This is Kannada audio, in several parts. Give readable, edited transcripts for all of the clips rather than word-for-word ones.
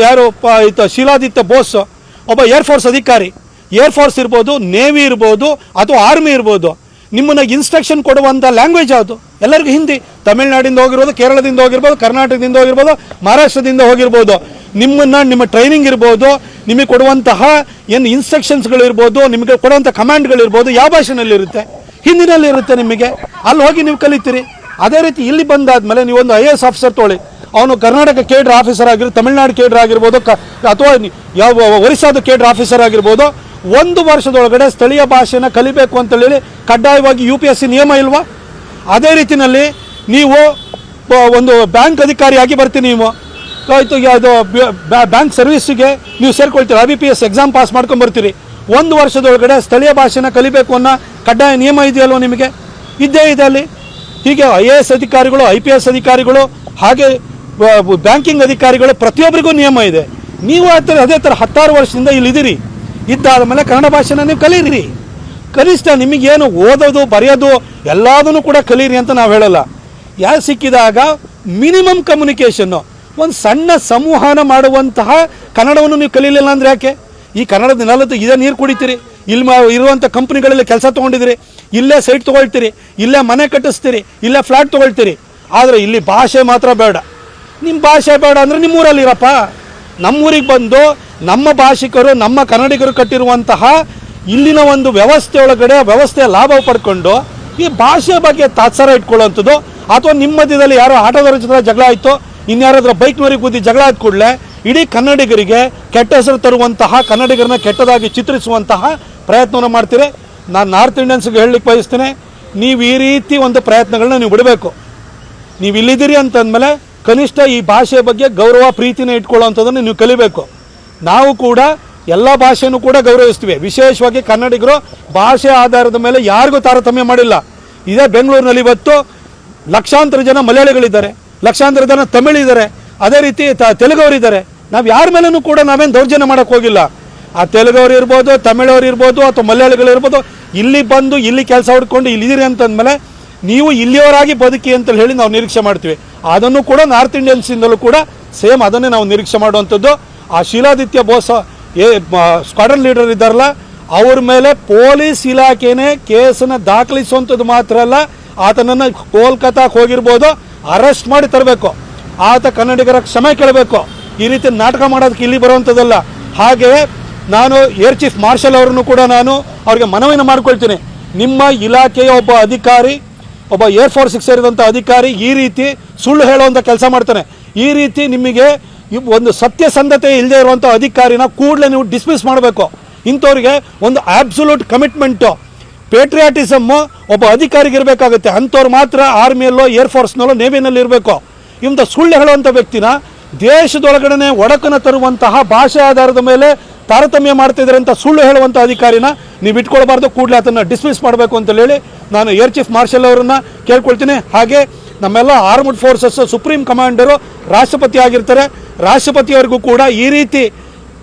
ಯಾರು ಶೀಲಾದಿತ್ಯ ಬೋಸ್ ಒಬ್ಬ ಏರ್ಫೋರ್ಸ್ ಅಧಿಕಾರಿ, ಏರ್ಫೋರ್ಸ್ ಇರ್ಬೋದು, ನೇವಿ ಇರ್ಬೋದು ಅಥವಾ ಆರ್ಮಿ ಇರ್ಬೋದು, ನಿಮ್ಮನ್ನು ಇನ್ಸ್ಟ್ರಕ್ಷನ್ ಕೊಡುವಂಥ ಲ್ಯಾಂಗ್ವೇಜ್ ಯಾವುದು? ಎಲ್ಲರಿಗೂ ಹಿಂದಿ. ತಮಿಳ್ನಾಡಿಂದ ಹೋಗಿರ್ಬೋದು, ಕೇರಳದಿಂದ ಹೋಗಿರ್ಬೋದು, ಕರ್ನಾಟಕದಿಂದ ಹೋಗಿರ್ಬೋದು, ಮಹಾರಾಷ್ಟ್ರದಿಂದ ಹೋಗಿರ್ಬೋದು. ನಿಮ್ಮ ಟ್ರೈನಿಂಗ್ ಇರ್ಬೋದು, ನಿಮಗೆ ಕೊಡುವಂತಹ ಏನು ಇನ್ಸ್ಟ್ರಕ್ಷನ್ಸ್ಗಳಿರ್ಬೋದು, ನಿಮಗೆ ಕೊಡುವಂಥ ಕಮಾಂಡ್ಗಳಿರ್ಬೋದು ಯಾವ ಭಾಷೆನಲ್ಲಿರುತ್ತೆ? ಹಿಂದಿನಲ್ಲಿರುತ್ತೆ. ನಿಮಗೆ ಅಲ್ಲಿ ಹೋಗಿ ನೀವು ಕಲಿತೀರಿ. ಅದೇ ರೀತಿ ಇಲ್ಲಿ ಬಂದಾದಮೇಲೆ ನೀವೊಂದು IAS ಆಫೀಸರ್ ತೊಗೊಳ್ಳಿ, ಅವನು ಕರ್ನಾಟಕ ಕೇಡರ್ ಆಫೀಸರ್ ಆಗಿರ್ಬೋದು, ತಮಿಳ್ನಾಡು ಕೇಡರ್ ಆಗಿರ್ಬೋದು, ಅಥವಾ ಯಾವ ಒರಿಸ್ಸಾದ ಕೇಡರ್ ಆಫೀಸರ್ ಆಗಿರ್ಬೋದು, 1 ವರ್ಷದೊಳಗಡೆ ಸ್ಥಳೀಯ ಭಾಷೆನ ಕಲಿಬೇಕು ಅಂತೇಳಿ ಕಡ್ಡಾಯವಾಗಿ UPSC ನಿಯಮ ಇಲ್ವಾ? ಅದೇ ರೀತಿಯಲ್ಲಿ ನೀವು ಒಂದು ಬ್ಯಾಂಕ್ ಅಧಿಕಾರಿಯಾಗಿ ಬರ್ತೀನಿ, ನೀವು ಆಯಿತು ಅದು ಬ್ಯಾಂಕ್ ಸರ್ವಿಸ್ಸಿಗೆ ನೀವು ಸೇರ್ಕೊಳ್ತೀರಿ, IBPS ಎಕ್ಸಾಮ್ ಪಾಸ್ ಮಾಡ್ಕೊಂಬರ್ತೀರಿ. 1 ವರ್ಷದೊಳಗಡೆ ಸ್ಥಳೀಯ ಭಾಷೆನ ಕಲಿಬೇಕು ಅನ್ನೋ ಕಡ್ಡಾಯ ನಿಯಮ ಇದೆಯಲ್ವ ನಿಮಗೆ? ಇದ್ದೇ ಇದೆ ಅಲ್ಲಿ. ಹೀಗೆ IAS ಅಧಿಕಾರಿಗಳು, IPS ಅಧಿಕಾರಿಗಳು, ಹಾಗೆ ಬ್ಯಾಂಕಿಂಗ್ ಅಧಿಕಾರಿಗಳು ಪ್ರತಿಯೊಬ್ಬರಿಗೂ ನಿಯಮ ಇದೆ. ನೀವು ಅದೇ ಥರ 16 ವರ್ಷದಿಂದ ಇಲ್ಲಿದ್ದೀರಿ. ಇದ್ದಾದ ಮೇಲೆ ಕನ್ನಡ ಭಾಷೆನ ನೀವು ಕಲೀರಿ. ಕನಿಷ್ಠ ನಿಮಗೇನು ಓದೋದು ಬರೆಯೋದು ಎಲ್ಲದನ್ನು ಕೂಡ ಕಲೀರಿ ಅಂತ ನಾವು ಹೇಳಲ್ಲ. ಯಾರು ಸಿಕ್ಕಿದಾಗ ಮಿನಿಮಮ್ ಕಮ್ಯುನಿಕೇಷನ್ನು, ಒಂದು ಸಣ್ಣ ಸಂವಹನ ಮಾಡುವಂತಹ ಕನ್ನಡವನ್ನು ನೀವು ಕಲೀಲಿಲ್ಲ ಅಂದರೆ ಯಾಕೆ? ಈ ಕನ್ನಡದ ನೆಲದ ಇದೇ ನೀರು ಕುಡಿತೀರಿ, ಇಲ್ಲಿ ಇರುವಂಥ ಕಂಪ್ನಿಗಳಲ್ಲಿ ಕೆಲಸ ತೊಗೊಂಡಿದ್ದೀರಿ, ಇಲ್ಲೇ ಸೈಟ್ ತೊಗೊಳ್ತೀರಿ, ಇಲ್ಲೇ ಮನೆ ಕಟ್ಟಿಸ್ತೀರಿ, ಇಲ್ಲೇ ಫ್ಲ್ಯಾಟ್ ತೊಗೊಳ್ತೀರಿ. ಆದರೆ ಇಲ್ಲಿ ಭಾಷೆ ಮಾತ್ರ ಬೇಡ. ನಿಮ್ಮ ಭಾಷೆ ಬೇಡ ಅಂದರೆ ನಿಮ್ಮೂರಲ್ಲಿರಪ್ಪ. ನಮ್ಮೂರಿಗೆ ಬಂದು ನಮ್ಮ ಭಾಷಿಕರು, ನಮ್ಮ ಕನ್ನಡಿಗರು ಕಟ್ಟಿರುವಂತಹ ಇಲ್ಲಿನ ಒಂದು ವ್ಯವಸ್ಥೆ ಒಳಗಡೆ ವ್ಯವಸ್ಥೆಯ ಲಾಭ ಪಡ್ಕೊಂಡು ಈ ಭಾಷೆ ಬಗ್ಗೆ ತಾತ್ಸಾರ ಇಟ್ಕೊಳ್ಳುವಂಥದ್ದು, ಅಥವಾ ನಿಮ್ಮ ಮಧ್ಯದಲ್ಲಿ ಯಾರೋ ಆಟೋದವರ ಜೊತೆ ಜಗಳ ಆಯಿತು, ಇನ್ಯಾರಾದ್ರೂ ಬೈಕ್ನವರಿಗೆ ಬುದ್ಧಿ ಜಗಳ ಆದ ಕೂಡಲೇ ಇಡೀ ಕನ್ನಡಿಗರಿಗೆ ಕೆಟ್ಟ ಹೆಸರು ತರುವಂತಹ, ಕನ್ನಡಿಗರನ್ನ ಕೆಟ್ಟದಾಗಿ ಚಿತ್ರಿಸುವಂತಹ ಪ್ರಯತ್ನವನ್ನು ಮಾಡ್ತೀರಿ. ನಾನು ನಾರ್ತ್ ಇಂಡಿಯನ್ಸ್ಗೆ ಹೇಳಲಿಕ್ಕೆ ಬಯಸ್ತೇನೆ, ನೀವು ಈ ರೀತಿ ಒಂದು ಪ್ರಯತ್ನಗಳನ್ನ ನೀವು ಬಿಡಬೇಕು. ನೀವು ಇಲ್ಲಿದ್ದೀರಿ ಅಂತಂದಮೇಲೆ ಕನಿಷ್ಠ ಈ ಭಾಷೆಯ ಬಗ್ಗೆ ಗೌರವ ಪ್ರೀತಿನ ಇಟ್ಕೊಳ್ಳೋವಂಥದ್ದನ್ನು ನೀವು ಕಲಿಬೇಕು. ನಾವು ಕೂಡ ಎಲ್ಲ ಭಾಷೆನೂ ಕೂಡ ಗೌರವಿಸ್ತೀವಿ. ವಿಶೇಷವಾಗಿ ಕನ್ನಡಿಗರು ಭಾಷೆ ಆಧಾರದ ಮೇಲೆ ಯಾರಿಗೂ ತಾರತಮ್ಯ ಮಾಡಿಲ್ಲ. ಇದೇ ಬೆಂಗಳೂರಿನಲ್ಲಿ ಇವತ್ತು ಲಕ್ಷಾಂತರ ಜನ ಮಲಯಾಳಿಗಳಿದ್ದಾರೆ, ಲಕ್ಷಾಂತರ ಜನ ತಮಿಳಿದ್ದಾರೆ, ಅದೇ ರೀತಿ ತೆಲುಗವರಿದ್ದಾರೆ. ನಾವು ಯಾರ ಮೇಲೂ ಕೂಡ ನಾವೇನು ದೌರ್ಜನ್ಯ ಮಾಡೋಕ್ಕೆ ಹೋಗಿಲ್ಲ. ಆ ತೆಲುಗವ್ರು ಇರ್ಬೋದು, ತಮಿಳವ್ರು ಇರ್ಬೋದು, ಅಥವಾ ಮಲಯಾಳಿಗಳಿರ್ಬೋದು, ಇಲ್ಲಿ ಬಂದು ಇಲ್ಲಿ ಕೆಲಸ ಹುಡ್ಕೊಂಡು ಇಲ್ಲಿದ್ದೀರಿ ಅಂತಂದಮೇಲೆ ನೀವು ಇಲ್ಲಿಯವರಾಗಿ ಬದುಕಿ ಅಂತೇಳಿ ಹೇಳಿ ನಾವು ನಿರೀಕ್ಷೆ ಮಾಡ್ತೀವಿ. ಅದನ್ನು ಕೂಡ ನಾರ್ತ್ ಇಂಡಿಯನ್ಸಿಂದಲೂ ಕೂಡ ಸೇಮ್ ಅದನ್ನೇ ನಾವು ನಿರೀಕ್ಷೆ ಮಾಡುವಂಥದ್ದು. ಆ ಶೀಲಾದಿತ್ಯ ಬೋಸ್ ಸ್ಕ್ವಾಡ್ರನ್ ಲೀಡರ್ ಇದ್ದಾರಲ್ಲ, ಅವ್ರ ಮೇಲೆ ಪೊಲೀಸ್ ಇಲಾಖೆನೇ ಕೇಸನ್ನು ದಾಖಲಿಸುವಂಥದ್ದು ಮಾತ್ರ ಅಲ್ಲ, ಆತನನ್ನು ಕೋಲ್ಕತ್ತಾಕ್ಕೆ ಹೋಗಿರ್ಬೋದು, ಅರೆಸ್ಟ್ ಮಾಡಿ ತರಬೇಕು. ಆತ ಕನ್ನಡಿಗರ ಕ್ಷಮೆ ಕೇಳಬೇಕು. ಈ ರೀತಿ ನಾಟಕ ಮಾಡೋದಕ್ಕೆ ಇಲ್ಲಿ ಬರುವಂಥದ್ದಲ್ಲ. ಹಾಗೆಯೇ ನಾನು ಏರ್ ಚೀಫ್ ಮಾರ್ಷಲ್ ಅವರನ್ನು ಕೂಡ ನಾನು ಅವ್ರಿಗೆ ಮನವಿಯನ್ನು ಮಾಡ್ಕೊಳ್ತೀನಿ. ನಿಮ್ಮ ಇಲಾಖೆಯ ಒಬ್ಬ ಅಧಿಕಾರಿ, ಒಬ್ಬ ಏರ್ಫೋರ್ಸಿಗೆ ಸೇರಿದಂಥ ಅಧಿಕಾರಿ ಈ ರೀತಿ ಸುಳ್ಳು ಹೇಳುವಂಥ ಕೆಲಸ ಮಾಡ್ತಾನೆ. ಈ ರೀತಿ ನಿಮಗೆ ಒಂದು ಸತ್ಯಸಂಧತೆ ಇಲ್ಲದೆ ಇರುವಂಥ ಅಧಿಕಾರಿನ ಕೂಡಲೇ ನೀವು ಡಿಸ್ಮಿಸ್ ಮಾಡಬೇಕು. ಇಂಥವ್ರಿಗೆ ಒಂದು ಆಬ್ಸಲ್ಯೂಟ್ ಕಮಿಟ್ಮೆಂಟು, ಪೇಟ್ರಿಯಾಟಿಸಮ್ಮು ಒಬ್ಬ ಅಧಿಕಾರಿಗೆ ಇರಬೇಕಾಗುತ್ತೆ. ಅಂಥವ್ರು ಮಾತ್ರ ಆರ್ಮಿಯಲ್ಲೋ, ಏರ್ಫೋರ್ಸ್ನಲ್ಲೋ, ನೇವಿನಲ್ಲಿ ಇರಬೇಕು. ಇಂಥ ಸುಳ್ಳು ಹೇಳುವಂಥ ವ್ಯಕ್ತಿನ ದೇಶದೊಳಗಡೆ ಒಡಕನ್ನು ತರುವಂತಹ ಭಾಷೆ ಆಧಾರದ ಮೇಲೆ ತಾರತಮ್ಯ ಮಾಡ್ತಿದ್ದಾರೆ ಅಂತ ಸುಳ್ಳು ಹೇಳುವಂಥ ಅಧಿಕಾರಿನ ನೀವು ಇಟ್ಕೊಳ್ಬಾರ್ದು. ಕೂಡಲೇ ಅದನ್ನು ಡಿಸ್ಮಿಸ್ ಮಾಡಬೇಕು ಅಂತ ಹೇಳಿ ನಾನು ಏರ್ ಚೀಫ್ ಮಾರ್ಷಲ್ ಅವರನ್ನು ಕೇಳ್ಕೊಳ್ತೀನಿ. ಹಾಗೆ ನಮ್ಮೆಲ್ಲ ಆರ್ಮ್ಡ್ ಫೋರ್ಸಸ್ ಸುಪ್ರೀಂ ಕಮಾಂಡರು ರಾಷ್ಟ್ರಪತಿ ಆಗಿರ್ತಾರೆ. ರಾಷ್ಟ್ರಪತಿಯವರಿಗೂ ಕೂಡ ಈ ರೀತಿ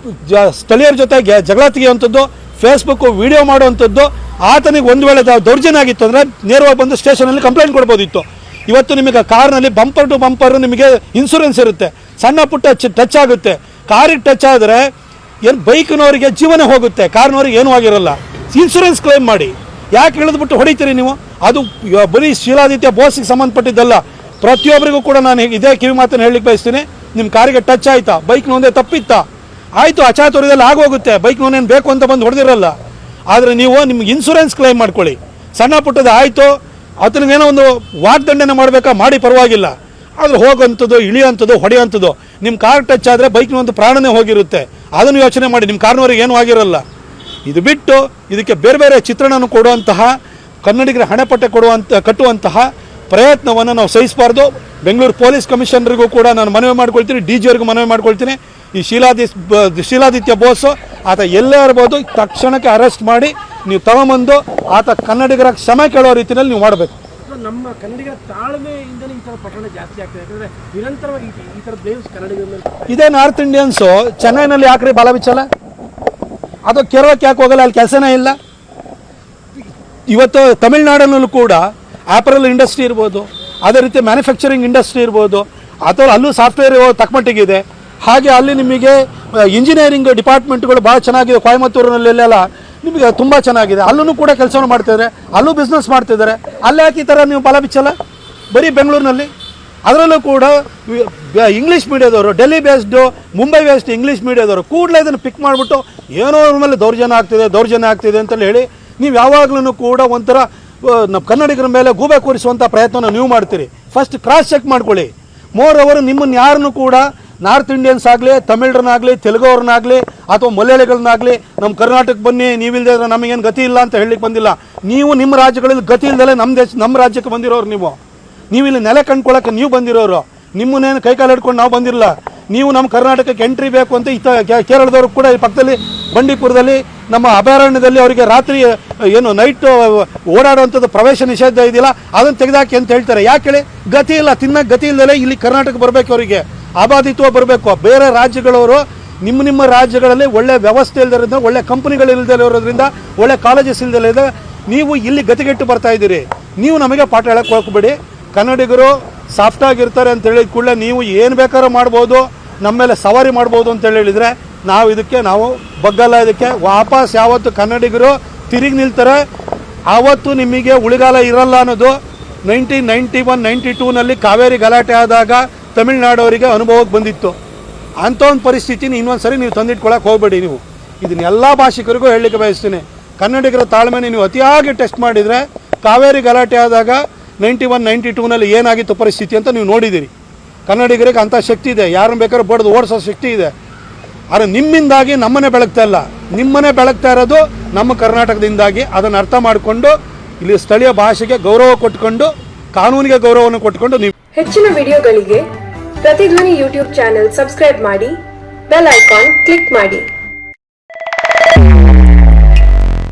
ಸ್ಥಳೀಯರ ಜೊತೆ ಜಗಳ ತೆಗೆಯುವಂಥದ್ದು, ಫೇಸ್ಬುಕ್ಕು ವಿಡಿಯೋ ಮಾಡುವಂಥದ್ದು, ಆತನಿಗೆ ಒಂದು ವೇಳೆ ದೌರ್ಜನ್ಯ ಆಗಿತ್ತು ಅಂದರೆ ನೇರವಾಗಿ ಬಂದು ಸ್ಟೇಷನಲ್ಲಿ ಕಂಪ್ಲೇಂಟ್ ಕೊಡ್ಬೋದಿತ್ತು. ಇವತ್ತು ನಿಮಗೆ ಕಾರ್ನಲ್ಲಿ ಬಂಪರ್ ಟು ಬಂಪರ್ ನಿಮಗೆ ಇನ್ಶೂರೆನ್ಸ್ ಇರುತ್ತೆ, ಸಣ್ಣ ಪುಟ್ಟ ಟಚ್ ಆಗುತ್ತೆ. ಕಾರಿಗೆ ಟಚ್ ಆದರೆ ಏನು ಬೈಕ್ನವರಿಗೆ ಜೀವನ ಹೋಗುತ್ತೆ, ಕಾರ್ನವ್ರಿಗೆ ಏನೂ ಆಗಿರಲ್ಲ. ಇನ್ಶೂರೆನ್ಸ್ ಕ್ಲೈಮ್ ಮಾಡಿ. ಯಾಕೆ ಇಳಿದ್ಬಿಟ್ಟು ಹೊಡಿತೀರಿ ನೀವು? ಅದು ಬರೀ ಶೀಲಾದಿತ್ಯ ಬೋಸ್ಗೆ ಸಂಬಂಧಪಟ್ಟಿದ್ದಲ್ಲ, ಪ್ರತಿಯೊಬ್ಬರಿಗೂ ಕೂಡ ನಾನು ಇದೇ ಕಿವಿ ಮಾತನ್ನು ಹೇಳಲಿಕ್ಕೆ ಬಯಸ್ತೀನಿ. ನಿಮ್ಮ ಕಾರಿಗೆ ಟಚ್ ಆಯಿತಾ, ಬೈಕ್ನೊಂದೇ ತಪ್ಪಿತ್ತಾ, ಆಯಿತು, ಅಚಾತುರ್ಯದಲ್ಲಿ ಆಗೋಗುತ್ತೆ. ಬೈಕ್ನವನೇನು ಬೇಕು ಅಂತ ಬಂದು ಹೊಡೆದಿರಲ್ಲ. ಆದರೆ ನೀವು ನಿಮ್ಗೆ ಇನ್ಶೂರೆನ್ಸ್ ಕ್ಲೈಮ್ ಮಾಡ್ಕೊಳ್ಳಿ. ಸಣ್ಣ ಪುಟ್ಟದ ಆಯಿತು, ಅದನ್ನೇನೋ ಒಂದು ವಾಗ್ದಂಡನೆ ಮಾಡಬೇಕಾ, ಮಾಡಿ ಪರವಾಗಿಲ್ಲ. ಆದರೆ ಹೋಗೋಂಥದ್ದು, ಇಳಿಯೋಂಥದ್ದು, ಹೊಡೆಯೋಂಥದ್ದು, ನಿಮ್ಮ ಕಾರ್ ಟಚ್ ಆದರೆ ಬೈಕ್ನ ಒಂದು ಪ್ರಾಣನೇ ಹೋಗಿರುತ್ತೆ. ಅದನ್ನು ಯೋಚನೆ ಮಾಡಿ. ನಿಮ್ಮ ಕಾರ್ನವರಿಗೆ ಏನೂ ಆಗಿರಲ್ಲ. ಇದು ಬಿಟ್ಟು ಇದಕ್ಕೆ ಬೇರೆ ಬೇರೆ ಚಿತ್ರಣವನ್ನು ಕೊಡುವಂತಹ, ಕನ್ನಡಿಗರ ಹಣೆಪಟ್ಟೆ ಕಟ್ಟುವಂತಹ ಪ್ರಯತ್ನವನ್ನು ನಾವು ಸಹಿಸಬಾರ್ದು. ಬೆಂಗಳೂರು ಪೊಲೀಸ್ ಕಮಿಷನರಿಗೂ ಕೂಡ ನಾನು ಮನವಿ ಮಾಡ್ಕೊಳ್ತೀನಿ, DG ಅವ್ರಿಗೂ ಮನವಿ ಮಾಡ್ಕೊಳ್ತೀನಿ. ಈ ಶೀಲಾದಿತ್ಯ ಬೋಸು ಆತ ಎಲ್ಲೇ ಇರ್ಬೋದು, ತಕ್ಷಣಕ್ಕೆ ಅರೆಸ್ಟ್ ಮಾಡಿ ನೀವು ತಗೊಂಬಂದು ಆತ ಕನ್ನಡಿಗರ ಕ್ಷಮೆ ಕೇಳೋ ರೀತಿಯಲ್ಲಿ ನೀವು ಮಾಡಬೇಕು. ನಮ್ಮ ಕನ್ನಡಿಗರ ತಾಳ್ಮೆಯಿಂದಲೇ ಈ ಥರ ಪ್ರಕರಣ ಜಾಸ್ತಿ ಆಗ್ತದೆ. ಯಾಕಂದರೆ ನಿರಂತರವಾಗಿ ಈ ಥರ ಬ್ಲೇಮ್ಸ್ ಕನ್ನಡಿಗರ ಮೇಲೆ ಇದೇ ನಾರ್ತ್ ಇಂಡಿಯನ್ಸು ಚೆನ್ನೈನಲ್ಲಿ ಯಾಕ್ರಿ ಬಾಲ ಬಿಚ್ಚಲ್ಲ? ಅದು ಕೇರಳಕ್ಕೆ ಯಾಕೆ ಹೋಗಲ್ಲ? ಅಲ್ಲಿ ಕೆಲಸನೇ ಇಲ್ಲ. ಇವತ್ತು ತಮಿಳ್ನಾಡಲ್ಲೂ ಕೂಡ ಆ್ಯಪರಲ್ ಇಂಡಸ್ಟ್ರಿ ಇರ್ಬೋದು, ಅದೇ ರೀತಿ ಮ್ಯಾನುಫ್ಯಾಕ್ಚರಿಂಗ್ ಇಂಡಸ್ಟ್ರಿ ಇರ್ಬೋದು, ಅಥವಾ ಅಲ್ಲೂ ಸಾಫ್ಟ್ವೇರ್ ತಕ್ಕಮಟ್ಟಿಗಿದೆ. ಹಾಗೆ ಅಲ್ಲಿ ನಿಮಗೆ ಇಂಜಿನಿಯರಿಂಗ್ ಡಿಪಾರ್ಟ್ಮೆಂಟ್ಗಳು ಭಾಳ ಚೆನ್ನಾಗಿದೆ. ಕೊಯಮತ್ತೂರಿನಲ್ಲೆಲ್ಲ ನಿಮಗೆ ತುಂಬ ಚೆನ್ನಾಗಿದೆ. ಅಲ್ಲೂ ಕೂಡ ಕೆಲಸವನ್ನು ಮಾಡ್ತಿದ್ದಾರೆ, ಅಲ್ಲೂ ಬಿಸ್ನೆಸ್ ಮಾಡ್ತಿದ್ದಾರೆ. ಅಲ್ಲೇ ಯಾಕೆ ಈ ಥರ ನೀವು ಬಲ ಬಿಚ್ಚಲ್ಲ? ಬರೀ ಬೆಂಗಳೂರಿನಲ್ಲಿ ಅದರಲ್ಲೂ ಕೂಡ ಇಂಗ್ಲೀಷ್ ಮೀಡಿಯಾದವರು, Delhi based, Mumbai based English ಮೀಡಿಯಾದವರು ಕೂಡಲೇ ಇದನ್ನು ಪಿಕ್ ಮಾಡಿಬಿಟ್ಟು ಏನೋ ಅವ್ರ ಮೇಲೆ ದೌರ್ಜನ್ಯ ಆಗ್ತಿದೆ ಅಂತೇಳಿ ಹೇಳಿ ನೀವು ಯಾವಾಗಲೂ ಕೂಡ ಒಂಥರ ನಮ್ಮ ಕನ್ನಡಿಗರ ಮೇಲೆ ಗೂಬೆ ಕೂರಿಸುವಂಥ ಪ್ರಯತ್ನನ ನೀವು ಮಾಡ್ತೀರಿ. ಫಸ್ಟ್ ಕ್ರಾಸ್ ಚೆಕ್ ಮಾಡ್ಕೊಳ್ಳಿ. ಮೋರ್ ಓವರ್ ನಿಮ್ಮನ್ನು ಯಾರನ್ನು ಕೂಡ ನಾರ್ತ್ ಇಂಡಿಯನ್ಸ್ ಆಗಲಿ, ತಮಿಳರನ್ನಾಗಲಿ, ತೆಲುಗವ್ರನ್ನಾಗಲಿ ಅಥವಾ ಮಲಯಾಳಿಗಳನ್ನಾಗಲಿ ನಮ್ಮ ಕರ್ನಾಟಕಕ್ಕೆ ಬನ್ನಿ ನೀವಿಲ್ಲದೆ ಇದ್ರೆ ನಮಗೇನು ಗತಿ ಇಲ್ಲ ಅಂತ ಹೇಳಲಿಕ್ಕೆ ಬಂದಿಲ್ಲ. ನೀವು ನಿಮ್ಮ ರಾಜ್ಯಗಳಲ್ಲಿ ಗತಿ ಇಲ್ಲದಲ್ಲೇ ನಮ್ಮ ರಾಜ್ಯಕ್ಕೆ ಬಂದಿರೋರು. ನೀವು ಇಲ್ಲಿ ನೆಲೆ ಕಂಡ್ಕೊಳ್ಳೋಕೆ ನೀವು ಬಂದಿರೋರು. ನಿಮ್ಮನ್ನೇನು ಕೈಕಾಲು ಹಿಡ್ಕೊಂಡು ನಾವು ಬಂದಿರಲ್ಲ. ನೀವು ನಮ್ಮ ಕರ್ನಾಟಕಕ್ಕೆ ಎಂಟ್ರಿ ಬೇಕು ಅಂತ ಕೇರಳದವರು ಕೂಡ ಈ ಪಕ್ಕದಲ್ಲಿ ಬಂಡೀಪುರದಲ್ಲಿ ನಮ್ಮ ಅಭಯಾರಣ್ಯದಲ್ಲಿ ಅವರಿಗೆ ರಾತ್ರಿ ಏನು ನೈಟ್ ಓಡಾಡುವಂಥದ್ದು ಪ್ರವೇಶ ನಿಷೇಧ ಇದೆಯಲ್ಲ, ಅದನ್ನು ತೆಗೆದಾಕಿ ಅಂತ ಹೇಳ್ತಾರೆ. ಯಾಕೆ ಹೇಳಿ? ಗತಿ ಇಲ್ಲ, ತಿನ್ನಕ್ಕೆ ಗತಿ ಇಲ್ಲದಲ್ಲೇ ಇಲ್ಲಿ ಕರ್ನಾಟಕ ಬರಬೇಕು. ಅವರಿಗೆ ಆಬಾದಿತ್ವ ಬರಬೇಕು. ಬೇರೆ ರಾಜ್ಯಗಳವರು ನಿಮ್ಮ ರಾಜ್ಯಗಳಲ್ಲಿ ಒಳ್ಳೆ ವ್ಯವಸ್ಥೆ ಇಲ್ಲದರಿಂದ, ಒಳ್ಳೆ ಕಂಪನಿಗಳು ಇಲ್ಲದೆ ಇರೋದ್ರಿಂದ, ಒಳ್ಳೆ ಕಾಲೇಜಸ್ ಇಲ್ಲದೆ ನೀವು ಇಲ್ಲಿ ಗತಿಗೆಟ್ಟು ಬರ್ತಾ ಇದ್ದೀರಿ. ನೀವು ನಮಗೆ ಪಾಠ ಹೇಳಕ್ಕೆ ಹೋಗ್ಬೇಡಿ. ಕನ್ನಡಿಗರು ಸಾಫ್ಟಾಗಿರ್ತಾರೆ ಅಂತ ಹೇಳಿದ ಕೂಡಲೇ ನೀವು ಏನು ಬೇಕಾದ್ರೂ ಮಾಡ್ಬೋದು, ನಮ್ಮ ಮೇಲೆ ಸವಾರಿ ಮಾಡ್ಬೋದು ಅಂತ ಹೇಳಿದರೆ ನಾವು ಬಗ್ಗಲ್ಲ. ಇದಕ್ಕೆ ವಾಪಸ್ ಯಾವತ್ತು ಕನ್ನಡಿಗರು ತಿರುಗಿ ನಿಲ್ತಾರೆ ಆವತ್ತು ನಿಮಗೆ ಉಳಿಗಾಲ ಇರಲ್ಲ ಅನ್ನೋದು 1991-92ನಲ್ಲಿ ಕಾವೇರಿ ಗಲಾಟೆ ಆದಾಗ ತಮಿಳುನಾಡವರಿಗೆ ಅನುಭವಕ್ಕೆ ಬಂದಿತ್ತು. ಅಂಥ ಒಂದು ಪರಿಸ್ಥಿತಿನ ಇನ್ನೊಂದು ಸರಿ ನೀವು ತಂದಿಟ್ಕೊಳ್ಳೋಕೆ ಹೋಗಬೇಡಿ. ನೀವು ಇದನ್ನ ಎಲ್ಲ ಭಾಷಿಕರಿಗೂ ಹೇಳಲಿಕ್ಕೆ ಬಯಸ್ತೀನಿ. ಕನ್ನಡಿಗರ ತಾಳ್ಮೆನ ನೀವು ಅತಿಯಾಗಿ ಟೆಸ್ಟ್ ಮಾಡಿದರೆ ಕಾವೇರಿ ಗಲಾಟೆ ಆದಾಗ 91-92ನಲ್ಲಿ ಏನಾಗಿತ್ತು ಪರಿಸ್ಥಿತಿ ಅಂತ ನೀವು ನೋಡಿದ್ದೀರಿ. ಕನ್ನಡಿಗರಿಗೆ ಅಂಥ ಶಕ್ತಿ ಇದೆ, ಯಾರನ್ನು ಬೇಕಾದ್ರೂ ಬಡ್ದು ಓಡಿಸೋ ಶಕ್ತಿ ಇದೆ. ಆದರೆ ನಿಮ್ಮಿಂದಾಗಿ ನಮ್ಮನ್ನೇ ಬೆಳಗ್ತಾ ಇಲ್ಲ, ನಿಮ್ಮನ್ನೇ ಬೆಳಗ್ತಾ ಇರೋದು ನಮ್ಮ ಕರ್ನಾಟಕದಿಂದಾಗಿ. ಅದನ್ನು ಅರ್ಥ ಮಾಡಿಕೊಂಡು ಇಲ್ಲಿ ಸ್ಥಳೀಯ ಭಾಷೆಗೆ ಗೌರವ ಕೊಟ್ಕೊಂಡು, ಕಾನೂನಿಗೆ ಗೌರವವನ್ನು ಕೊಟ್ಕೊಂಡು ನೀವು ಹೆಚ್ಚಿನ ವಿಡಿಯೋಗಳಿಗೆ ಪ್ರತಿಧ್ವನಿ ಯೂಟ್ಯೂಬ್ ಚಾನೆಲ್ ಸಬ್ಸ್ಕ್ರೈಬ್ ಮಾಡಿ, ಬೆಲ್ ಐಕಾನ್ ಕ್ಲಿಕ್ ಮಾಡಿ.